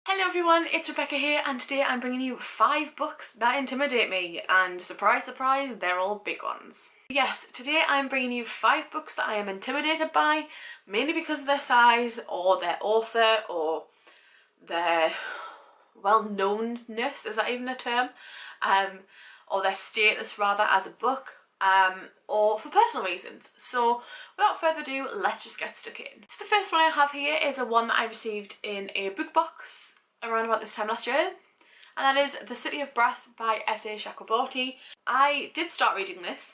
Hello everyone, it's Rebecca here, and today I'm bringing you 5 books that intimidate me, and surprise surprise, they're all big ones. Yes, today I'm bringing you 5 books that I am intimidated by, mainly because of their size, or their author, or their well-knownness, is that even a term? Or their status rather as a book, or for personal reasons. So without further ado, let's just get stuck in. So the first one I have here is a one that I received in a book box around about this time last year, and that is The City of Brass by S.A. Chakraborty. I did start reading this.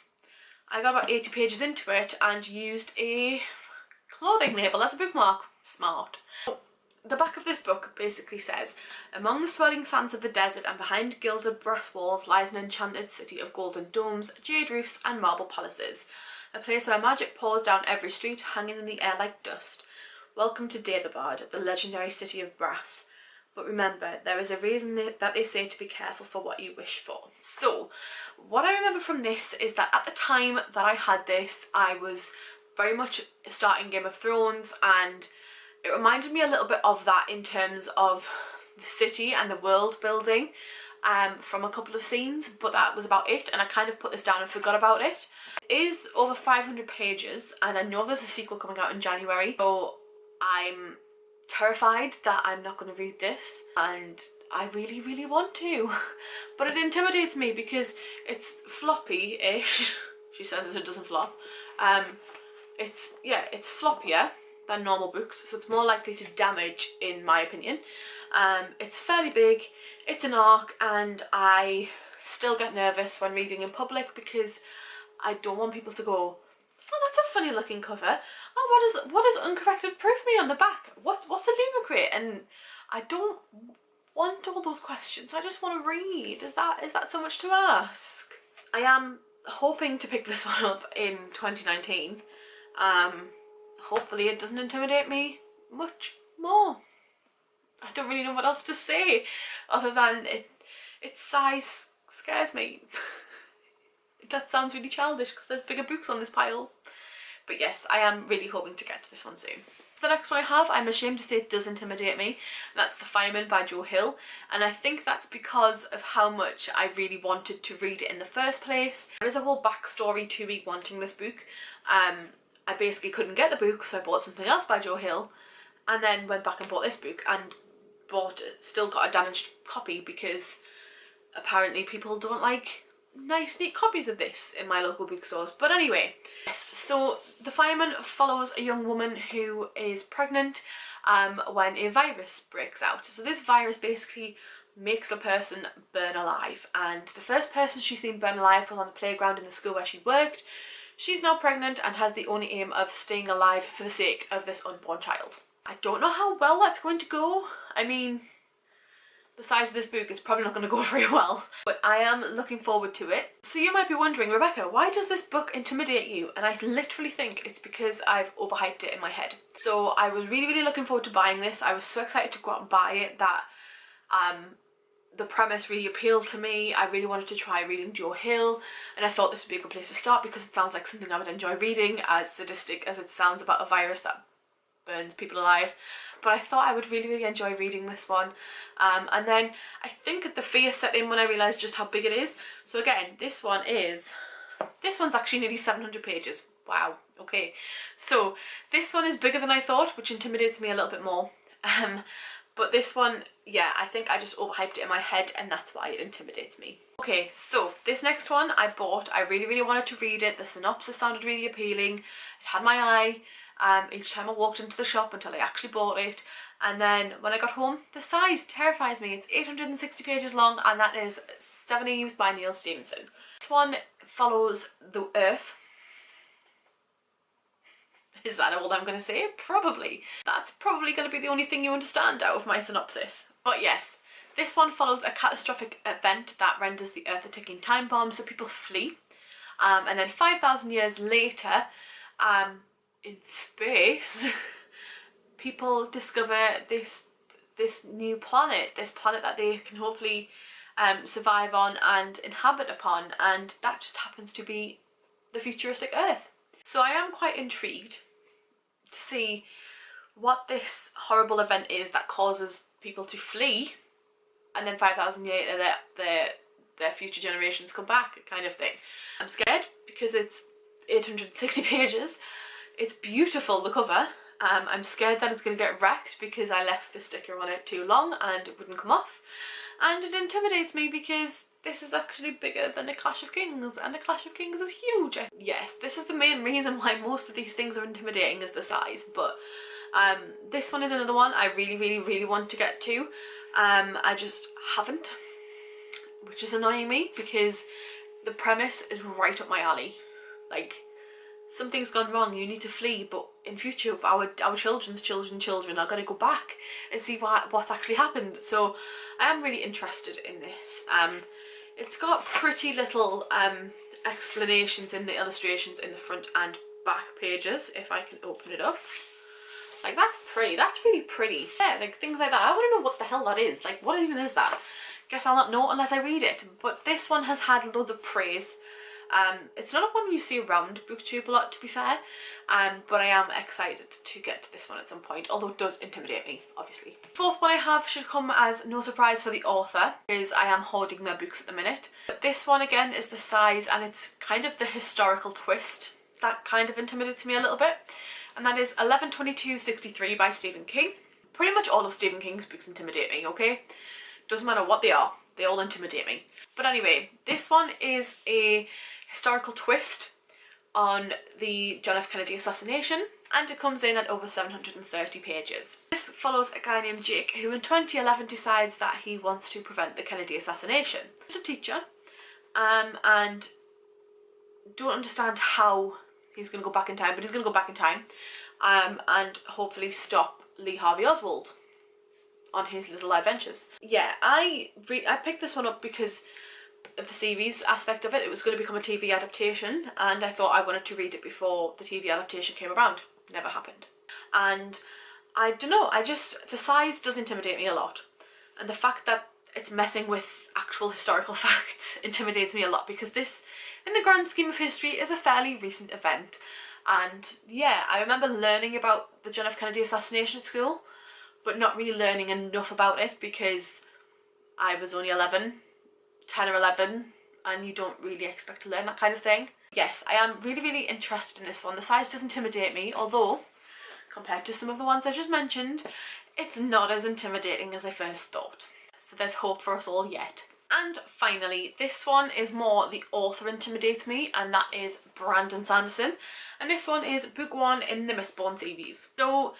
I got about 80 pages into it and used a clothing label as a bookmark. Smart. The back of this book basically says, among the swirling sands of the desert and behind gilded brass walls lies an enchanted city of golden domes, jade roofs and marble palaces. A place where magic pours down every street, hanging in the air like dust. Welcome to Daevabad, the legendary city of brass. But remember, there is a reason that they say to be careful for what you wish for. So, what I remember from this is that at the time that I had this, I was very much starting Game of Thrones, and it reminded me a little bit of that in terms of the city and the world building from a couple of scenes, but that was about it, and I kind of put this down and forgot about it. It is over 500 pages, and I know there's a sequel coming out in January, so I'm terrified that I'm not going to read this, and I really want to. But it intimidates me because it's floppy-ish. She says it doesn't flop. It's floppier than normal books, so it's more likely to damage, in my opinion. It's fairly big, it's an arc, and I still get nervous when reading in public because I don't want people to go, oh, that's a funny looking cover. Oh, what does uncorrected proof mean on the back? What's a lumicrate? And I don't want all those questions. I just want to read. Is that so much to ask? I am hoping to pick this one up in 2019. Hopefully it doesn't intimidate me much more. I don't really know what else to say other than its size scares me. That sounds really childish because there's bigger books on this pile. But yes, I am really hoping to get to this one soon. So the next one I have, I'm ashamed to say it does intimidate me. That's The Fireman by Joe Hill. And I think that's because of how much I really wanted to read it in the first place. There is a whole backstory to me wanting this book. I basically couldn't get the book, so I bought something else by Joe Hill. And then went back and bought this book and still got a damaged copy because apparently people don't like nice neat copies of this in my local bookstores. But anyway, yes, so The Fireman follows a young woman who is pregnant when a virus breaks out. So this virus basically makes the person burn alive, and the first person she's seen burn alive was on the playground in the school where she worked. She's now pregnant and has the only aim of staying alive for the sake of this unborn child. I don't know how well that's going to go. I mean, the size of this book is probably not going to go very well, but I am looking forward to it. So you might be wondering, Rebecca, why does this book intimidate you? And I literally think it's because I've overhyped it in my head. So I was really looking forward to buying this. I was so excited to go out and buy it that the premise really appealed to me. I really wanted to try reading Joe Hill, and I thought this would be a good place to start because it sounds like something I would enjoy reading, as sadistic as it sounds about a virus that burns people alive. But I thought I would really enjoy reading this one. And then I think the fear set in when I realised just how big it is. So again, this one's actually nearly 700 pages. Wow, okay. So this one is bigger than I thought, which intimidates me a little bit more. But this one, yeah, I think I just overhyped it in my head, and that's why it intimidates me. Okay, so this next one I bought. I really wanted to read it. The synopsis sounded really appealing. It had my eye each time I walked into the shop until I actually bought it. And then when I got home, the size terrifies me. It's 860 pages long, and that is Seven Eves by Neil Stevenson. This one follows the Earth. Is that all I'm going to say? Probably. That's probably going to be the only thing you understand out of my synopsis. But yes, this one follows a catastrophic event that renders the Earth a ticking time bomb, so people flee. And then 5,000 years later, in space, people discover this new planet, this planet that they can hopefully survive on and inhabit upon, and that just happens to be the futuristic Earth. So I am quite intrigued to see what this horrible event is that causes people to flee, and then 5,000 years later their future generations come back, kind of thing. I'm scared because it's 860 pages. It's beautiful, the cover. I'm scared that it's going to get wrecked because I left the sticker on it too long and it wouldn't come off. And it intimidates me because this is actually bigger than a Clash of Kings, and a Clash of Kings is huge. Yes, this is the main reason why most of these things are intimidating, is the size, but this one is another one I really want to get to. I just haven't, which is annoying me because the premise is right up my alley. Like, something's gone wrong, you need to flee, but in future our children's children are going to go back and see what's actually happened. So I am really interested in this. It's got pretty little explanations in the illustrations in the front and back pages, if I can open it up. Like, that's pretty, that's really pretty. Yeah, like things like that. I want to know what the hell that is. Like, what even is that? Guess I'll not know unless I read it. But this one has had loads of praise. It's not a one you see around BookTube a lot, to be fair, but I am excited to get to this one at some point, although it does intimidate me, obviously. The fourth one I have should come as no surprise for the author, because I am hoarding their books at the minute. But this one again is the size, and it's kind of the historical twist that kind of intimidates me a little bit, and that is 11/22/63 by Stephen King. Pretty much all of Stephen King's books intimidate me, okay? Doesn't matter what they are, they all intimidate me. But anyway, this one is a historical twist on the John F. Kennedy assassination, and it comes in at over 730 pages. This follows a guy named Jake who in 2011 decides that he wants to prevent the Kennedy assassination. He's a teacher and don't understand how he's going to go back in time, but he's going to go back in time and hopefully stop Lee Harvey Oswald on his little adventures. Yeah, I picked this one up because of the series aspect of it. It was going to become a TV adaptation, and I thought I wanted to read it before the TV adaptation came around. Never happened. And I don't know, the size does intimidate me a lot, and the fact that it's messing with actual historical facts intimidates me a lot, because this, in the grand scheme of history, is a fairly recent event. And yeah, I remember learning about the John F. Kennedy assassination at school, but not really learning enough about it because I was only 10 or 11, and you don't really expect to learn that kind of thing. Yes, I am really interested in this one. The size does intimidate me, although compared to some of the ones I've just mentioned, it's not as intimidating as I first thought. So there's hope for us all yet. And finally, this one is more the author intimidates me, and that is Brandon Sanderson. And this one is book 1 in the Mistborn series. So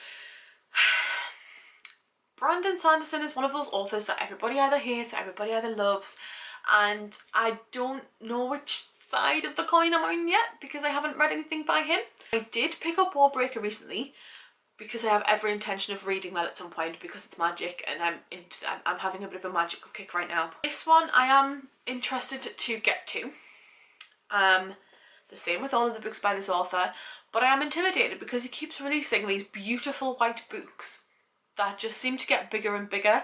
Brandon Sanderson is one of those authors that everybody either hates, everybody either loves, and I don't know which side of the coin I'm on yet because I haven't read anything by him. I did pick up Warbreaker recently because I have every intention of reading that at some point because it's magic, and I'm having a bit of a magical kick right now. This one I am interested to get to. The same with all of the books by this author, but I am intimidated because he keeps releasing these beautiful white books that just seem to get bigger and bigger,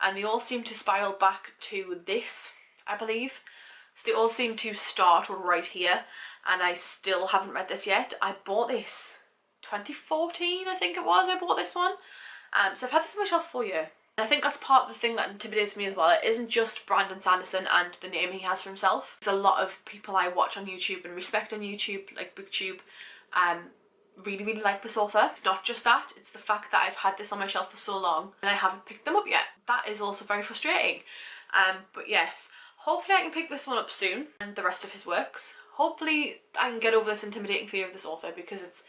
and they all seem to spiral back to this, I believe. So they all seem to start right here, and I still haven't read this yet. I bought this 2014, I think it was, I bought this one. So I've had this on my shelf for a year. And I think that's part of the thing that intimidates me as well. It isn't just Brandon Sanderson and the name he has for himself. There's a lot of people I watch on YouTube and respect on YouTube, like BookTube, really like this author. It's not just that, it's the fact that I've had this on my shelf for so long and I haven't picked them up yet. That is also very frustrating. But yes, hopefully I can pick this one up soon, and the rest of his works. Hopefully I can get over this intimidating fear of this author, because it's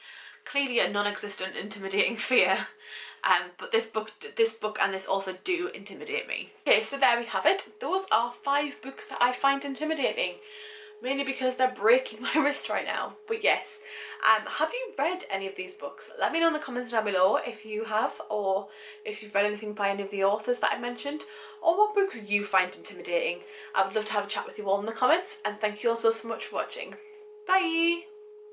clearly a non-existent intimidating fear. But this book and this author do intimidate me. Okay, so there we have it. Those are 5 books that I find intimidating. Mainly because they're breaking my wrist right now. But yes, have you read any of these books? Let me know in the comments down below if you have, or if you've read anything by any of the authors that I mentioned, or what books you find intimidating. I would love to have a chat with you all in the comments, and thank you all so much for watching. Bye!